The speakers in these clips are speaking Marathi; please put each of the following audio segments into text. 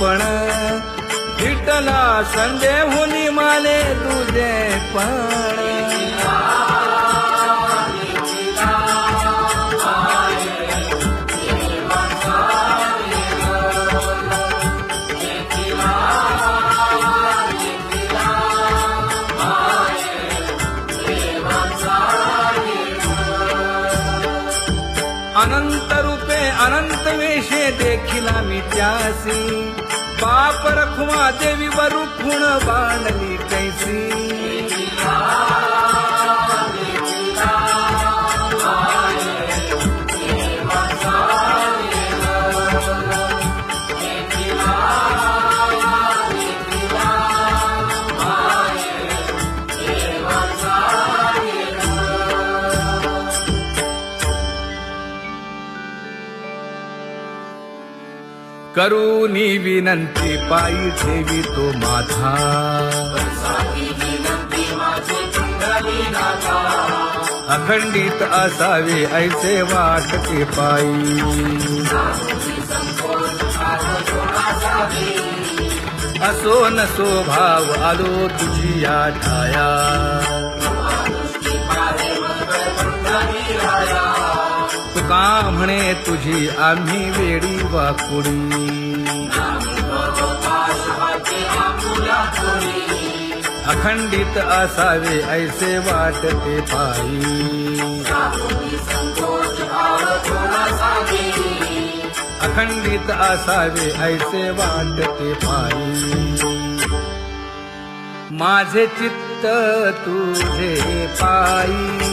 पण विठ्ठला संदेहुनी माने तुझे पण अनंत रूपे अनंत वेशे देखिला मी त्यासी बाप रखुमा देवी वरु खुण बांधली कैसी करूनी विनंती पायी ठेवी तो माझा अखंडित असावे ऐसे वाटते पायी असो नसो भाव आलो तुझी या ठाया तुका म्हणे तुझी आम्ही वेडी वाकुडी अखंडित असावे ऐसे वाटते पायी अखंडित असावे ऐसे वाटते पायी माझे चित्त तुझे पायी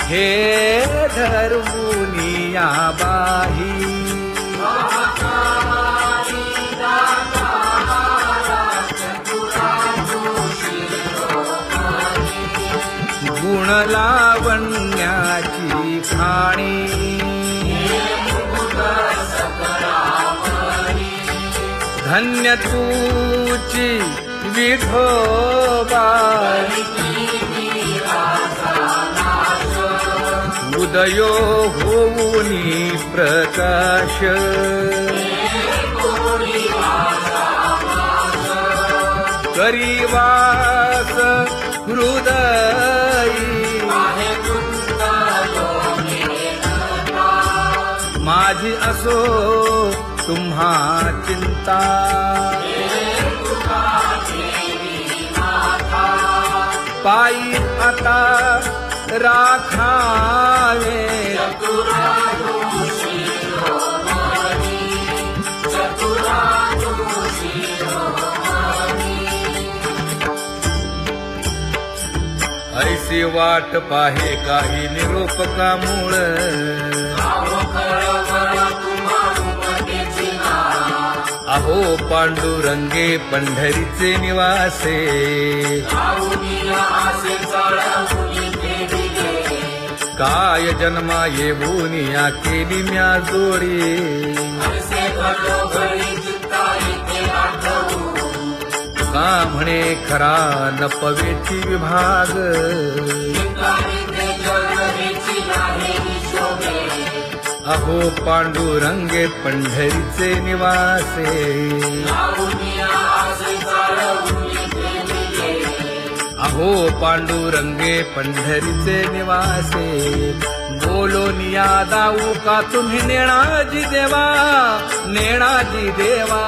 हे धर्मुनिया बाही गुण लावण्याची खाणी धन्य तूची विठोबा उदयो होऊनी प्रकाश करीवास हृदयी माझी असो तुम्हा चिंता पायी आता राखावे ऐसी वाट पाहे काही निरोपका मूळ अहो पांडुरंगे पंढरीचे निवासे काय जन्मा येऊन या केली म्या जोडी का म्हणे खरा नपवेची विभाग अहो पांडुरंगे पंढरीचे निवासे अहो पांडुरंगे पंढरीचे निवासे बोलो निया दाऊ का तुम्ही नेणाजी देवा नेणाजी देवा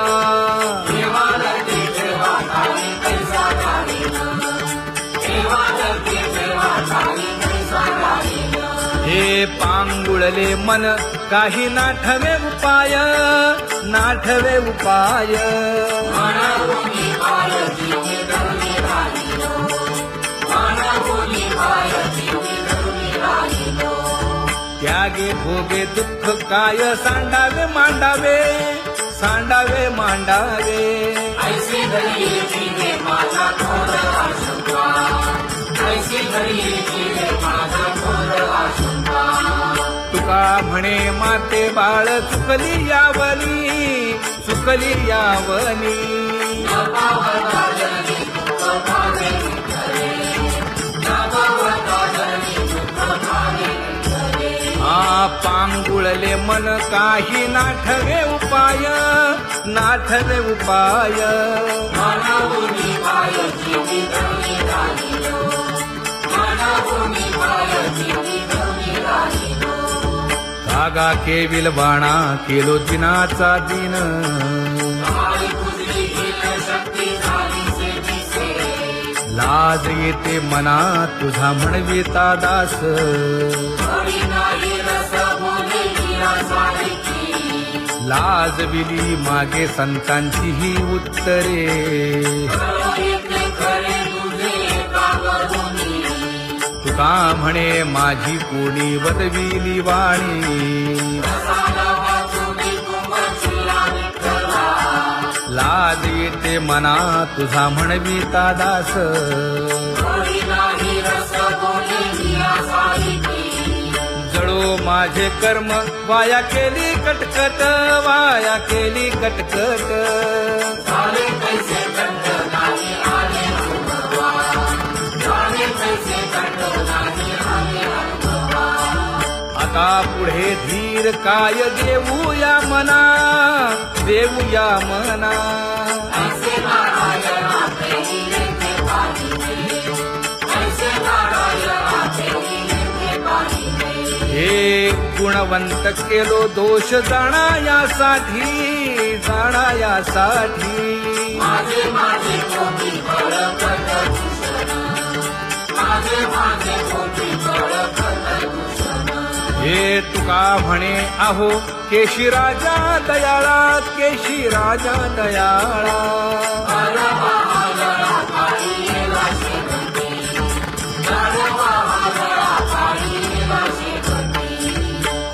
हे पांगुळले मन काही नाठवे उपाय नाठवे उपाय त्यागे भोगे दुःख काय सांडावे मांडावे सांडावे मांडावे ऐसी घडी जीवे माझा थोर आशंका ऐसी घडी जीवे माझा थोर आशंका तुका म्हणे माते बाळ चुकली यावनी चुकली यावनी पांगुळले मन काही नाठवे उपाय, नाठवे उपाय. कागा केविल बाणा केलो दिनाचा दिन, लाज येते मना तुझा म्हणविता दास. लाज विली मागे संतांची ही उत्तरे, तुका म्हणे माझी कोणी वदविली वाणी. लाज येते मना तुझा म्हणविता दास. जळो माझे कर्म वाया केली कटकट, वाया केली कटकट. आता पुढे धीर काय देऊया मना, देऊया मना. हे गुणवंत केलो दोष जाणायासाठी, जाणायासाठी. हे तुका म्हणे आहो केशी राजा दयाळा, केशी राजा दयाळा.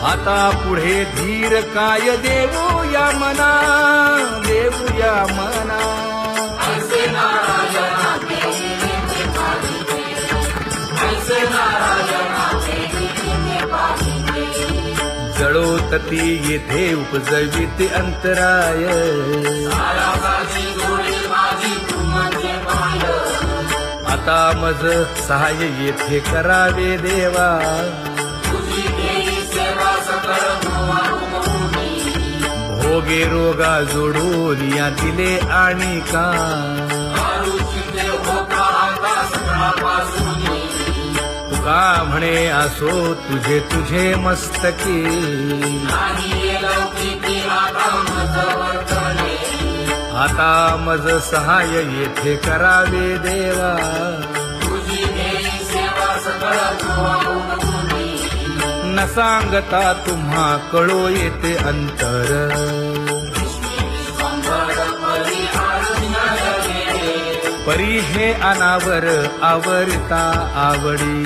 आता पुढे धीर काय देऊया मना, देऊया मना. जळोतती येथे उपजविते अंतराय. आता मज सहाय्य येथे करावे देवा. भोगे रोगा जोडून या दिले आणि का. तुका म्हणे असो तुझे तुझे मस्तकी. आता मज सहाय्य येथे करावे देवा. न सांगता तुम्हा कळो येते अंतर. परी हे अनावर आवरता आवडी.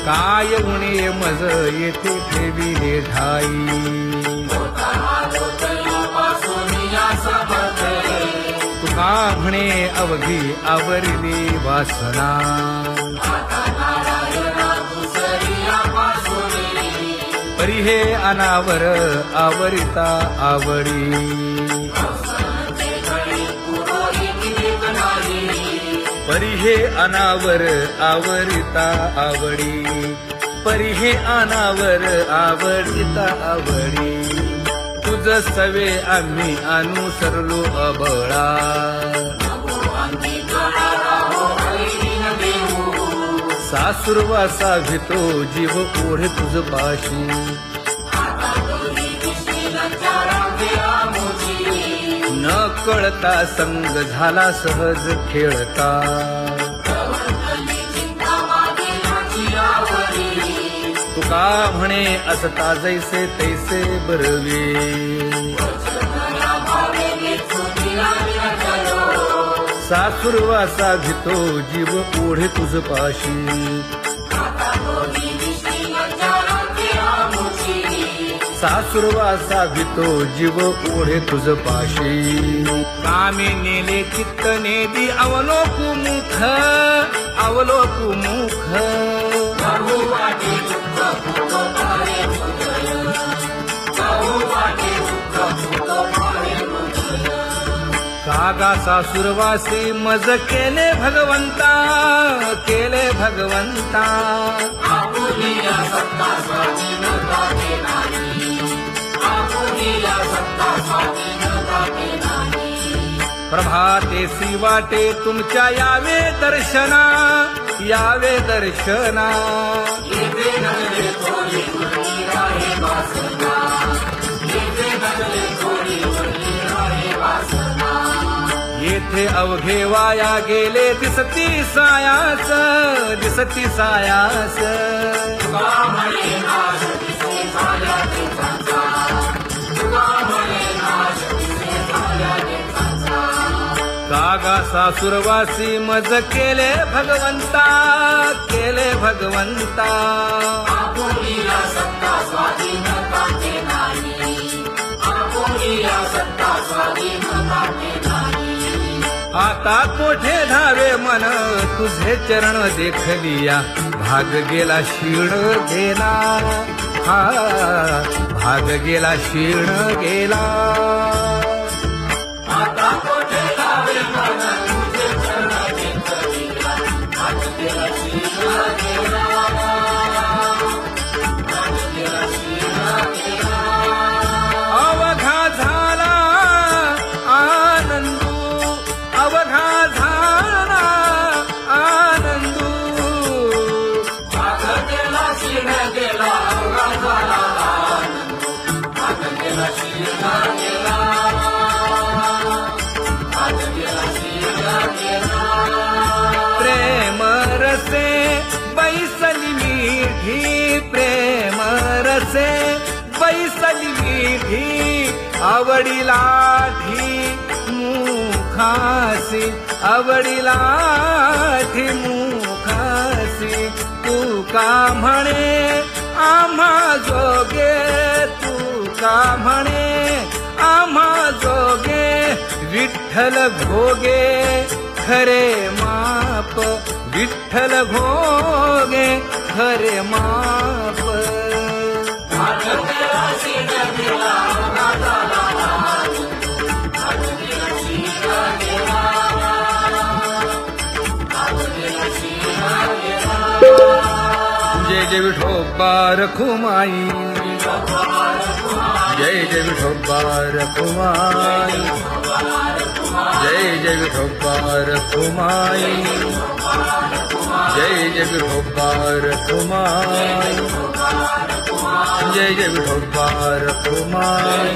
काय उणे मज येथे ठेविले ठाई. तुका म्हणे अवघी आवरली वासना. परी हे अनावर आवरिता आवडी. परी हे अनावर आवरिता आवडी. परी हे अनावर आवरिता आवडी. तुझ सवे आम्ही अनुसरलो अबळा. सासुरवासा भितो जीव ओढे तुझ पाशी. न कळता संग झाला सहज खेळता. तुका म्हणे असता जैसे तैसे बरवे. सासुरवासा भितो जीव ओढे तुझ पाशी. सासुरवासा भितो जीव ओढे तुझ पाशी. कामे नेले चित्त नेदी अवलोकु मुख, अवलोकु मुख. आगा सासुरवासी मज केले भगवंता, केले भगवंता. आपुनिया सत्ता स्वाधीनता के नाही, आपुनिया सत्ता स्वाधीनता के नाही. प्रभातेसी वाटे तुमच्या यावे दर्शना, यावे दर्शना. येथे नगरे थोडी उरली आहे वासना, येथे नगरे थोडी उरली आहे वासना. येथे अवघे वाया गेले दिसती सायास, दिसती सायास. तुका म्हणे नाश दिसे झाल्या देशांचा, तुका म्हणे नाश दिसे झाल्या देशांचा. कागा सासुरवासी मज केले भगवंता, केले भगवंता. आपुनिया सत्ता स्वाधीनता के नाही, आपुनिया सत्ता स्वाधीनता के नाही. आता कोठे धावे मन तुझे चरण देखलिया, भाग गेला क्षीण गेला, हा भाग गेला क्षीण गेला. आता कोठे लावे मन तुझे चरण देखलिया, भाग गेला क्षीण गेला, भाग गेला क्षीण गेला. अवघा झाला आनंदू, अवघा झाला आनंदू. भाग गेला क्षीण गेला, अवघा झाला आनंद, भाग गेला क्षीण गेला, भाग गेला क्षीण गेला. प्रेम रसे बैसली मीठी, प्रेम रसे बैसली मीठी. आवडीला ठी मुखासी, आवडीला ठी मुखासी. तू का म्हणे आम्हा जोगे, तू का म्हणे आम्हा जोगे. विठ्ठल भोगे खरे माप, विठ्ठल भोगे खरे माप. भाग गेला क्षीण गेला, अवघा झाला आनंद, भाग गेला क्षीण गेला, भाग गेला क्षीण गेला. जय जय विठोबा रखुमाई, जय जय विठोबा रखुमाई, जय जय विठोबा रखुमाई, जय जय विठोबा रखुमाई, जय जय विठोबा रखुमाई,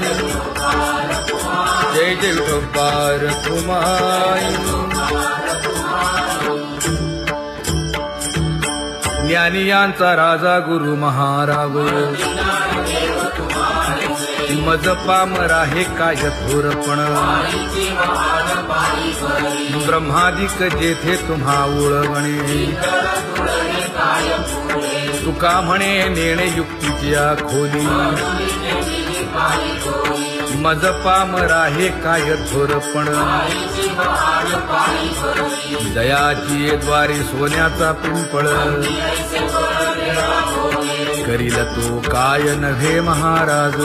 जय जय विठोबा रखुमाई. ज्ञानियांचा राजा गुरु महाराव, मज पामरा हे काय थोरपण. ब्रह्मादिक जेथे तुम्हा ओळवणे, तुका म्हणे नेणे युक्तीची खोली. मज पामरा हे काय थोरपण. दयाची द्वारी सोन्याचा पिंपळ. करील तो काय नव्हे महाराज.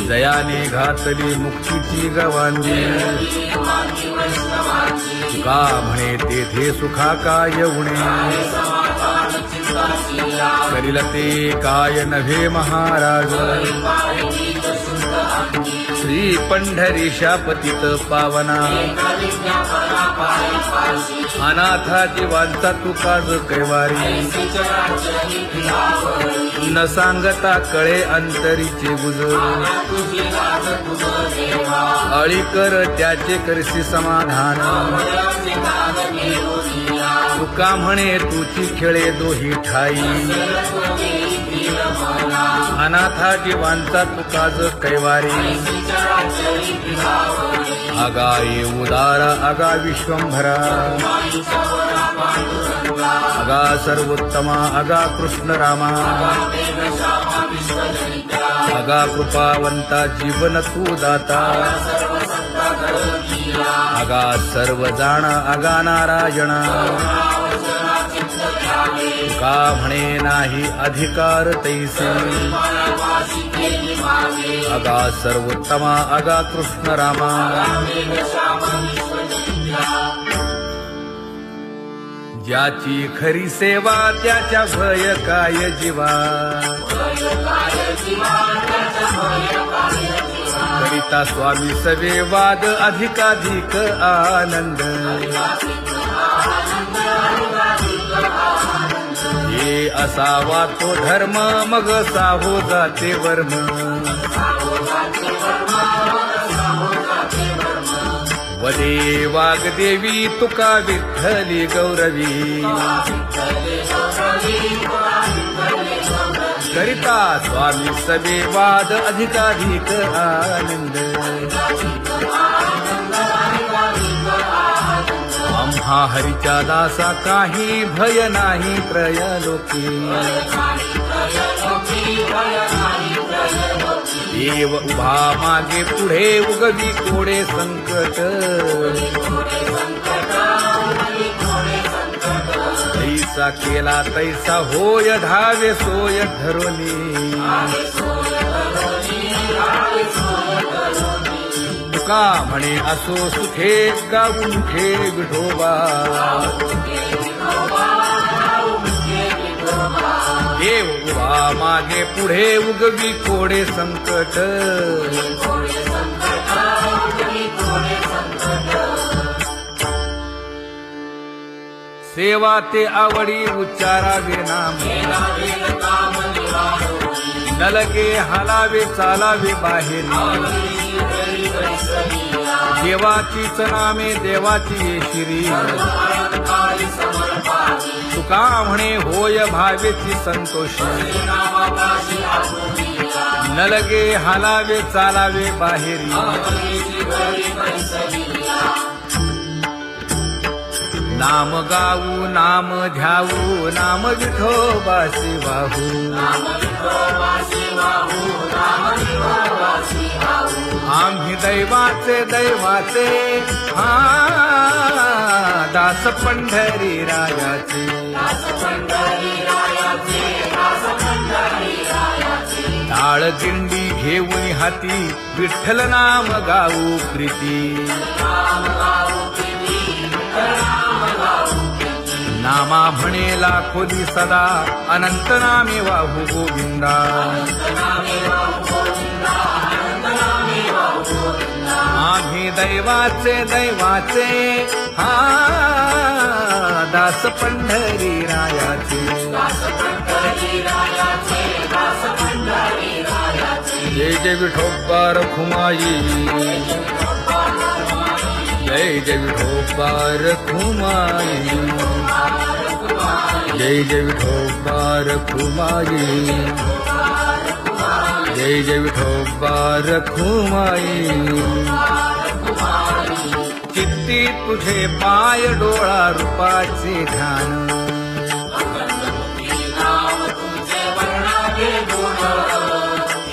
दयाने घातली मुक्तीची गवांदी. तुका म्हणे तेथे सुखा काय उणे. करील ते काय नव्हे महाराज. श्री पंढरीशा पतित पावना. अनाथा जीवांचा तुकाज कैवारी. न सांगता कळे अंतरीचे गुज. अळी कर त्याचे करशी समाधान. तुका म्हणे तुची खेळे दोही ठाई. अनाथा जीवांचा तुकाज कैवारी. आगा ये उदारा आगा विश्वंभरा. आगा सर्वोत्तमा आगा कृष्ण रामा. आगा कृपावंता जीवन तू दाता. आगा सर्व जाणा आगा नारायणा. तुका म्हणे नाही अधिकार तैसे मायावासी केली मागे अगा सर्वोत्तमा अगा कृष्ण रामा रामेण श्याम विश्वजित्या ज्याची खरी सेवा त्याच्या भय काय जीवा काय जीवा त्याचा भय काय जीवा करिता स्वामी सवे वाद अधिकाधिक आनंद हे असावा तो धर्म मग साहो जाते वर्म वदे वाग्देवी तुका विठ्ठली गौरवी करिता स्वामी सवे वाद अधिकाधिक आनंद आम्हा हरीच्या दासा काही भय नाही त्रयलोकी देव उभा मागे पुढे उगवी कोडे संकट तैसा केला तैसा होय धावे सोय धरोनी तुका म्हणे असो सुखे गाऊन ठे विठोबा देव उभा मागे पुढे उगवी कोडे संकट सेवा ते आवडी उच्चारावे नाम न लगे हालावे चालावे बाहेर देवाचीच नामे देवाची श्री तुका म्हणे होय भावेची संतोषी न लगे हालावे चालावे बाहेरी नाम गाऊ नाम घ्याऊ नाम विठोबासी वाहू आम्ही दैवाचे हा दास पंढरी रायाचे टाळ दिंडी घेऊन हाती विठ्ठल नाम गाऊ प्रीती नामा म्हणेला खोली सदा अनंत नामे वाहू गोविंदा आम्ही दैवाचे हा दास पंढरी रायाचे जय जय विठोबा रखुमाई जय जय विठोबा रखुमाई जय जय विठोबा रखुमाई जय जय विठोबा रखुमाई चित्ती तुझे पाय डोळा रूपाचे ध्यान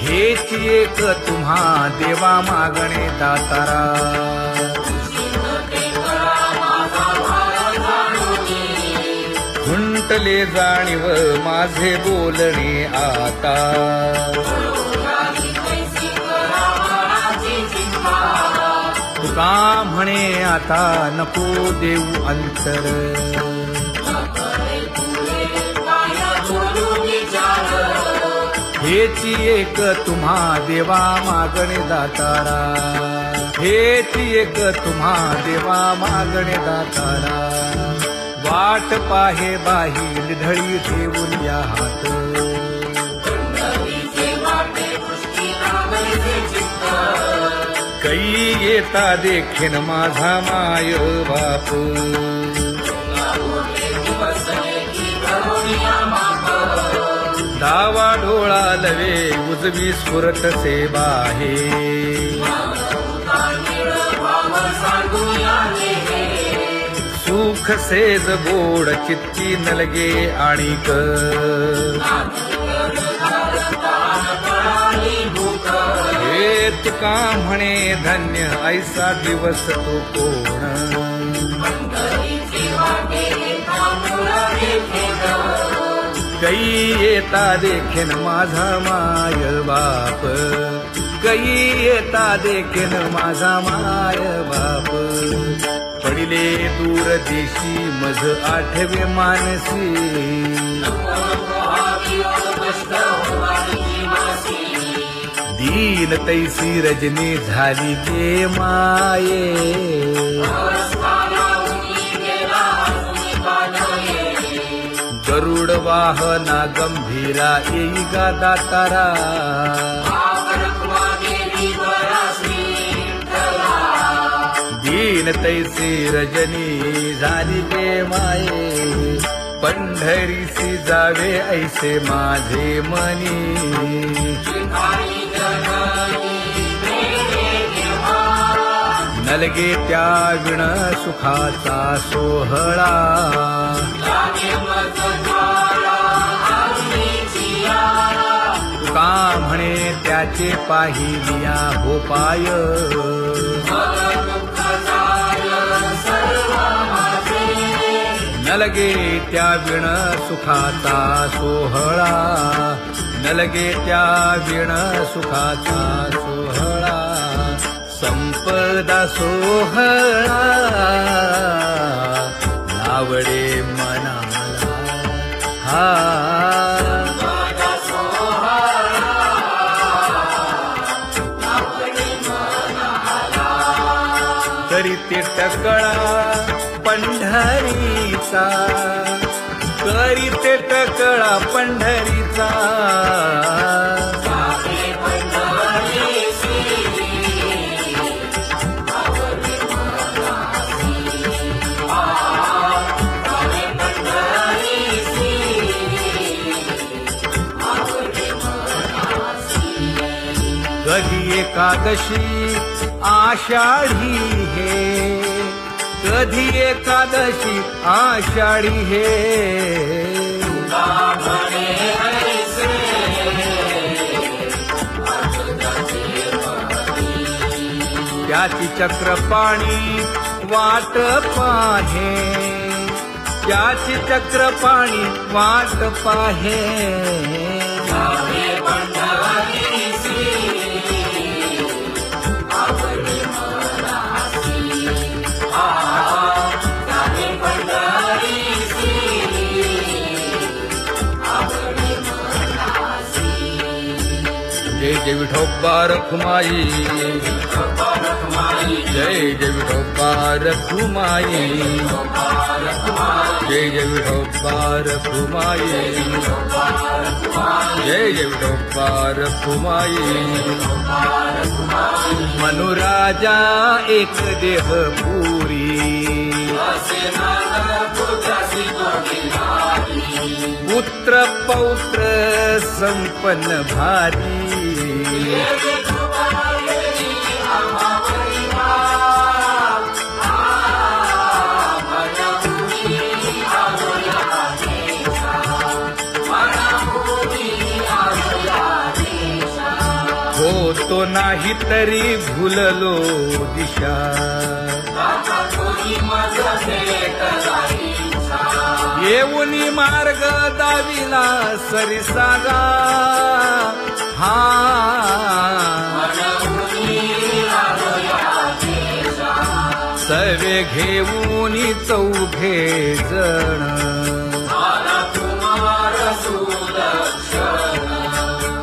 हेच एक तुम्हा देवा मागणे दातारा खुंटले जाणीव माझे बोलणे आता तुका म्हणे आता नको देऊ अंतर हेची एक तुम्हा देवा मागणे दातारा हेची एक तुम्हा देवा मागणे दातारा वाट पाहे बाही ढळी ठेवून या हात कै येता देखीन माझा माय बाप डावा डोळा लवे उजवी स्फुरत से बाहे सुख सेज गोड चित्ती नलगे आणिक हे तुका म्हणे धन्य ऐसा दिवस तो कोण कै येता देखेन माझा माय बाप, कै येता देखेन माझा माय बाप. पडिले दूर देशी मज आठवे मानसी, दीन तैसी रजनी झाली गे माये. गरुड वाहना गंभीरा येई गा दातारा, दीन तैसी रजनी झाली गे माये. पंढरीसी जावे ऐसे माझे मनी, नलगे त्या विण सुखाचा सोहळा. तुका म्हणे त्याचे पाहिलिया हो पाय, नलगे त्या विण सुखाचा सोहळा, नलगे त्या विण सुखाचा सोहळा. संपदा सोहळा नावडे मनाला, हा करीते टकळा पंढरीचा, करीते टकळा पंढरीचा. कधी एकादशी आषाढी हे, कधी एकादशी आषाढी हे. त्याची चक्रपाणी वाट पाहे, त्याची चक्रपाणी वाट पाहे. जय जय विठोबा रखुमाई, जय जय विठोबा रखुमाई, जय जय विठोबा रखुमाई, जय जय विठोबा रखुमाई. मनुराजा एक देह पुरी, पुत्र पौत्र संपन्न भारी. होतो नाही तरी भुललो दिशा, येऊनी मार्ग दाविला सरिसागा. हा सवे घेऊनी चौघे जण,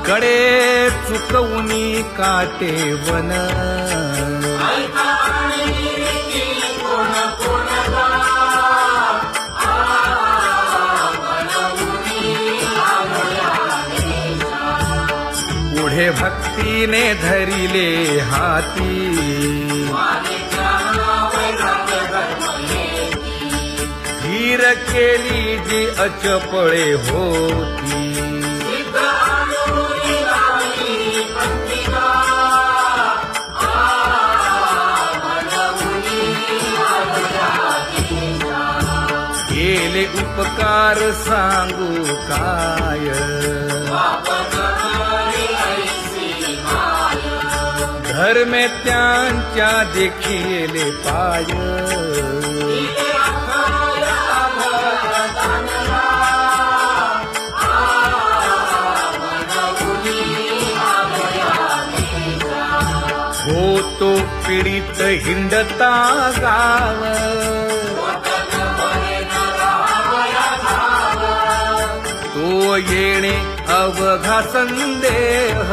कडे चुकवूनी काटे वन. पुढे भक्तीने धरिले हाती, धीर केली जी अचपळे होती. केले उपकार सांगू काय, धर्मे त्यांच्या देखिले पाय. तो पीडित हिंडता गाव, तो येणे अवघा संदेह,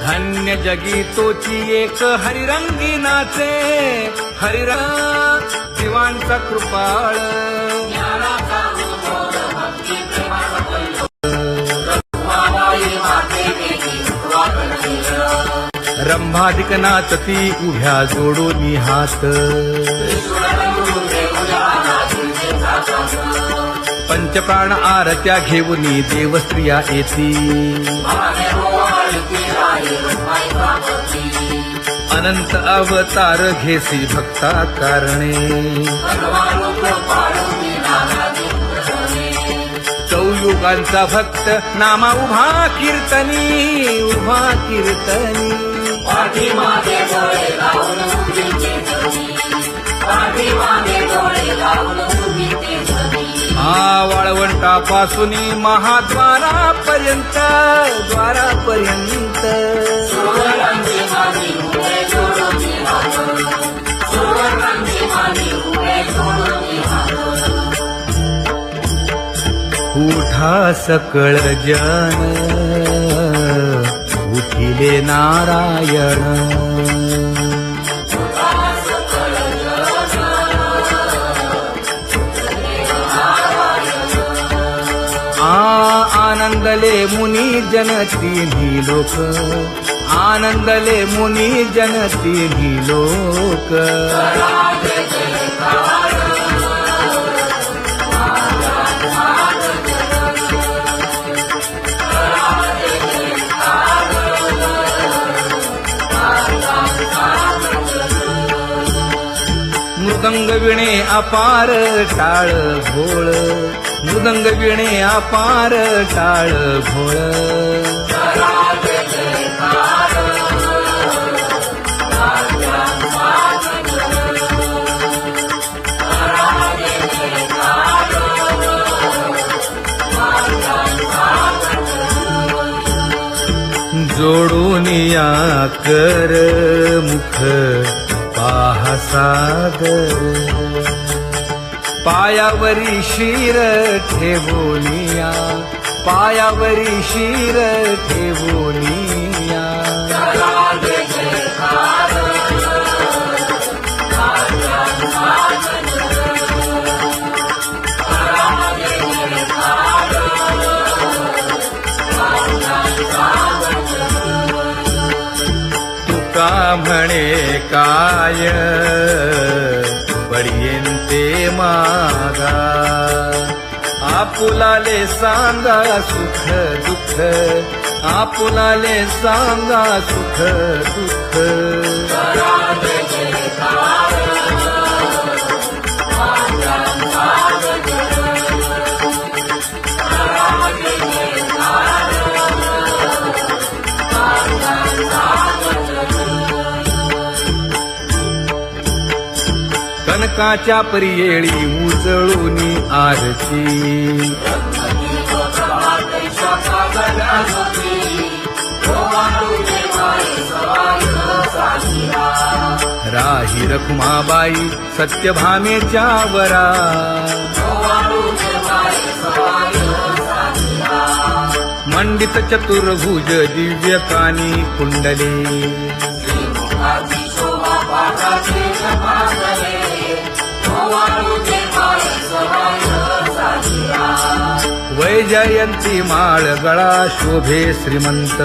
धन्य जगी तोची एक हरिरंगी नाचे, हरिरंग जीवांचा कृपाळ, रंभाधिक नाचती उभ्या जोडून हात, पंचप्राण आरत्या घेऊन देवस्त्रिया येती, अनंत अवतार घेसी भक्ता कारणे, चौयुगांचा भक्त नामा उभा कीर्तनी, उभा कीर्तनी, पाठीमागे डोळे लावून उभीचे जणी, पाठीमागे डोळे लावून उभीचे जणी, वाळवंटापासून महाद्वारापर्यंत, द्वारापर्यंत, सुवर्णांची मानी उभे जोडून हात, सुवर्णांची मानी उभे जोडून हात, उठा सकळ जन, उठिले नारायण, आनंदले मुनी जन तिन्ही लोक, आनंदले मुनी जन तिन्ही लोक, मृदंग विणे अपार टाळ भोळ, मृदंग विणे अपार टाळ भोळ, जोडून या कर मुख पाहा सागर, पायावरी शिर ठेवोनिया, पायावरी शिर ठेवोनिया, तुका म्हणे काय पडियेंते मागा, आपुलाले सांगा सुख दुःख, आपुलाले सांगा सुख दुःख, कनकाच्या परियेळी उजळून आरती, राही रखुमाबाई सत्यभामेच्या वरा, मंडित चतुर्भुज दिव्य कानी कुंडले, वैजयंती माळ गळा शोभे श्रीमंत,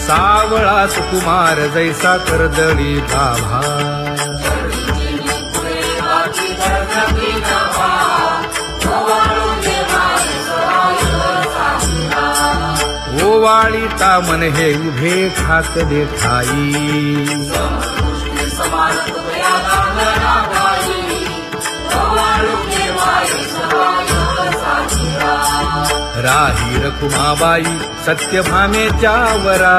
सावळा सुकुमार जैसा कर्दळी गाभा, ओवाळी तामन हे उभे ठाकले ठाई, समान राही रखुमाबाई सत्यभामेच्या वरा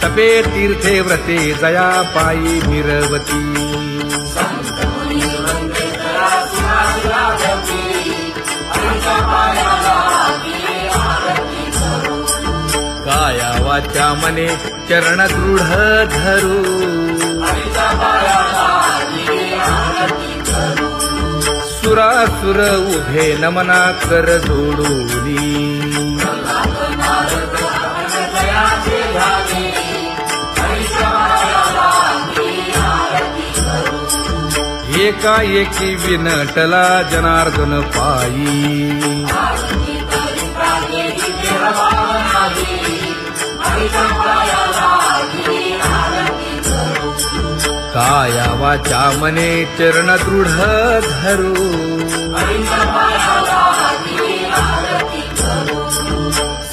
तपे तीर्थे व्रते जया पायी मिरवती काया वाचा मने चरण दृढ धरू सुरासुर उभे नमना कर जोडूनी एकाएकी विनटला जनार्दन पायी काया वाचा मने चरण दृढ धरू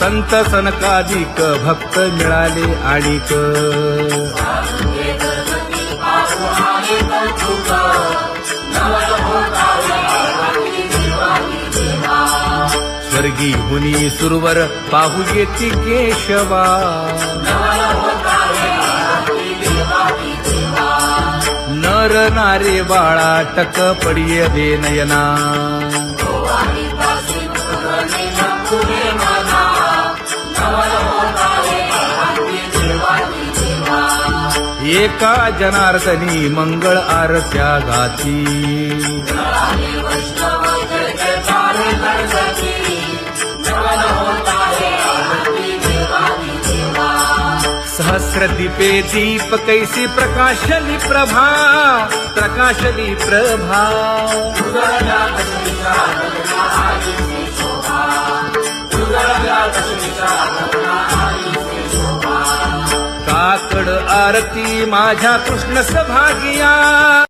संत सनकादिक भक्त मिळाले आणिक स्वर्गी हुनी सुरवर पाहू येती केशवा नर नारे बाळा टक पडिय दे नयना एका जनार्दनी मंगळ आरत्या गाती सहस्र दीपे दीप कैसी प्रकाशली प्रभा काकड आरती माझ्या कृष्ण सभागिया